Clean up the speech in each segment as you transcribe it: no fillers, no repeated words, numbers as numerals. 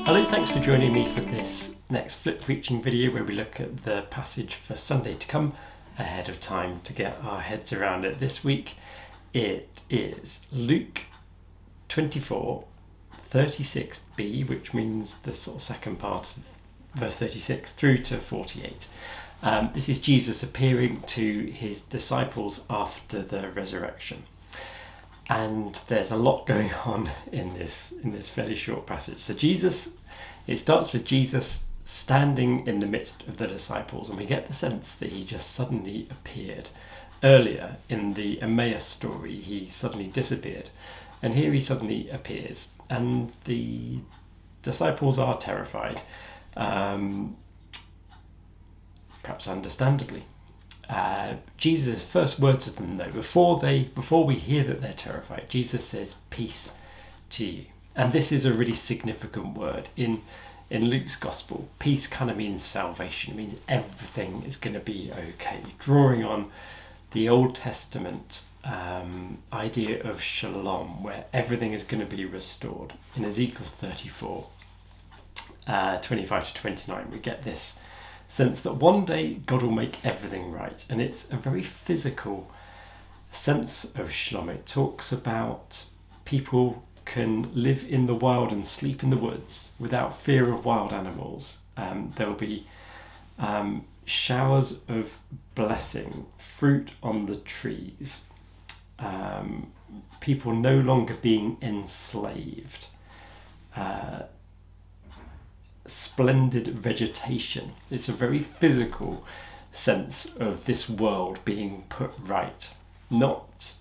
Hello, thanks for joining me for this next flip preaching video where we look at the passage for Sunday to come ahead of time to get our heads around it. This week it is Luke 24.36b, which means the sort of second part of verse 36 through to 48. This is Jesus appearing to his disciples after the resurrection. And there's a lot going on in this fairly short passage. So it starts with Jesus standing in the midst of the disciples, and we get the sense that he just suddenly appeared. Earlier in the Emmaus story, he suddenly disappeared, and here he suddenly appears, and the disciples are terrified, perhaps understandably. Jesus' first words to them, though, before we hear that they're terrified, Jesus says, "Peace to you." And this is a really significant word. In Luke's gospel, peace kind of means salvation. It means everything is going to be okay. Drawing on the Old Testament idea of shalom, where everything is going to be restored. In Ezekiel 34, 25 to 29, we get this sense that one day God will make everything right, and it's a very physical sense of shalom. It talks about people can live in the wild and sleep in the woods without fear of wild animals. There will be showers of blessing, fruit on the trees, people no longer being enslaved, splendid vegetation. It's a very physical sense of this world being put right, not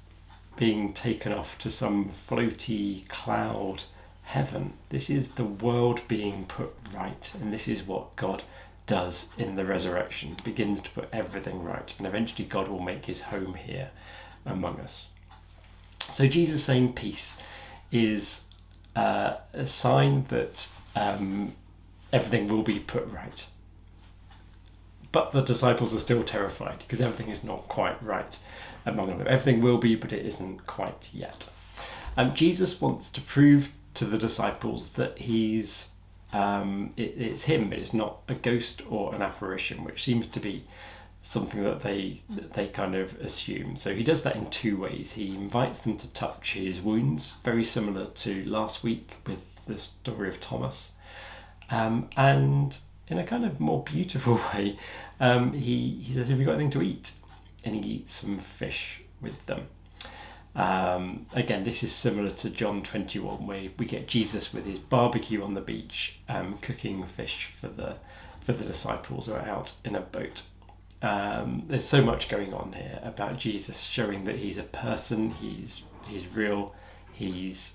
being taken off to some floaty cloud heaven. This is the world being put right, and this is what God does in the resurrection. Begins to put everything right, and eventually God will make his home here among us. So Jesus saying peace is a sign that everything will be put right. But the disciples are still terrified because everything is not quite right among them. Everything will be, but it isn't quite yet. Jesus wants to prove to the disciples that it's him. It's not a ghost or an apparition, which seems to be something that they kind of assume. So he does that in two ways. He invites them to touch his wounds, very similar to last week with the story of Thomas. And in a kind of more beautiful way, he says, "Have you got anything to eat?" And he eats some fish with them. Again, this is similar to John 21, where we get Jesus with his barbecue on the beach, cooking fish for the disciples who are out in a boat. There's so much going on here about Jesus showing that he's a person, he's real, he's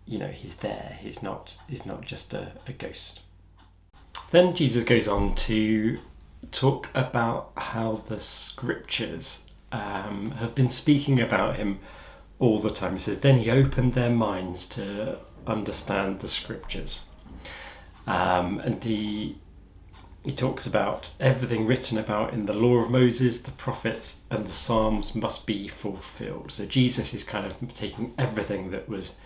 he's there. He's not just a ghost. Then Jesus goes on to talk about how the scriptures have been speaking about him all the time. He says, "Then he opened their minds to understand the scriptures." And he talks about everything written about in the law of Moses, the prophets, and the Psalms must be fulfilled. So Jesus is kind of taking everything that was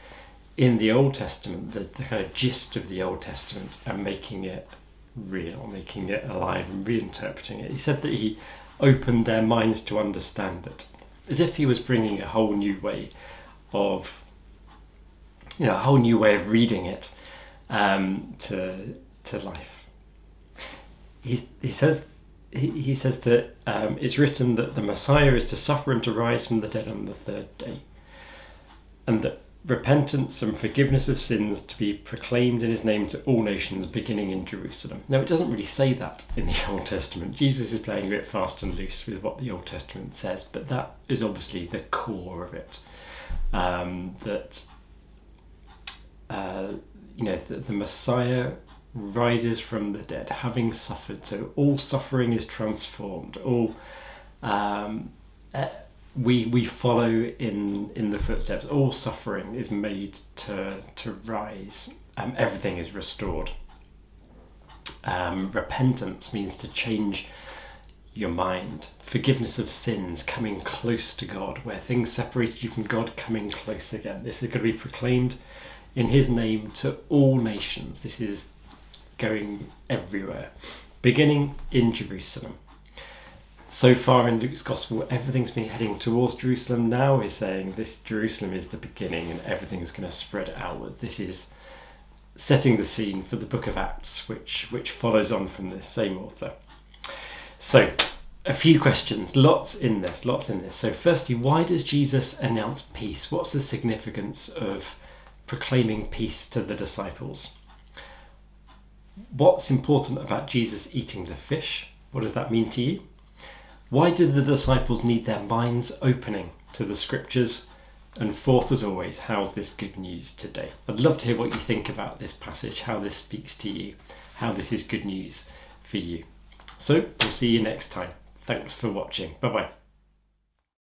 in the Old Testament, the kind of gist of the Old Testament, and making it real, making it alive and reinterpreting it. He said that he opened their minds to understand it, as if he was bringing a whole new way of, reading it to life. He says that it's written that the Messiah is to suffer and to rise from the dead on the third day, and that repentance and forgiveness of sins to be proclaimed in his name to all nations, beginning in Jerusalem. Now, it doesn't really say that in the Old Testament. Jesus is playing a bit fast and loose with what the Old Testament says, but that is obviously the core of it. That the Messiah rises from the dead, having suffered. So all suffering is transformed. All we follow in the footsteps. All suffering is made to rise. Everything is restored. Repentance means to change your mind. Forgiveness of sins, coming close to God, where things separated you from God, coming close again. This is going to be proclaimed in his name to all nations. This is going everywhere, beginning in Jerusalem. So far in Luke's Gospel, everything's been heading towards Jerusalem. Now he's saying this Jerusalem is the beginning and everything's going to spread outward. This is setting the scene for the book of Acts, which follows on from this same author. So, a few questions, lots in this. So firstly, why does Jesus announce peace? What's the significance of proclaiming peace to the disciples? What's important about Jesus eating the fish? What does that mean to you? Why did the disciples need their minds opening to the scriptures? And fourth, as always, how's this good news today? I'd love to hear what you think about this passage, how this speaks to you, how this is good news for you. So we'll see you next time. Thanks for watching. Bye-bye.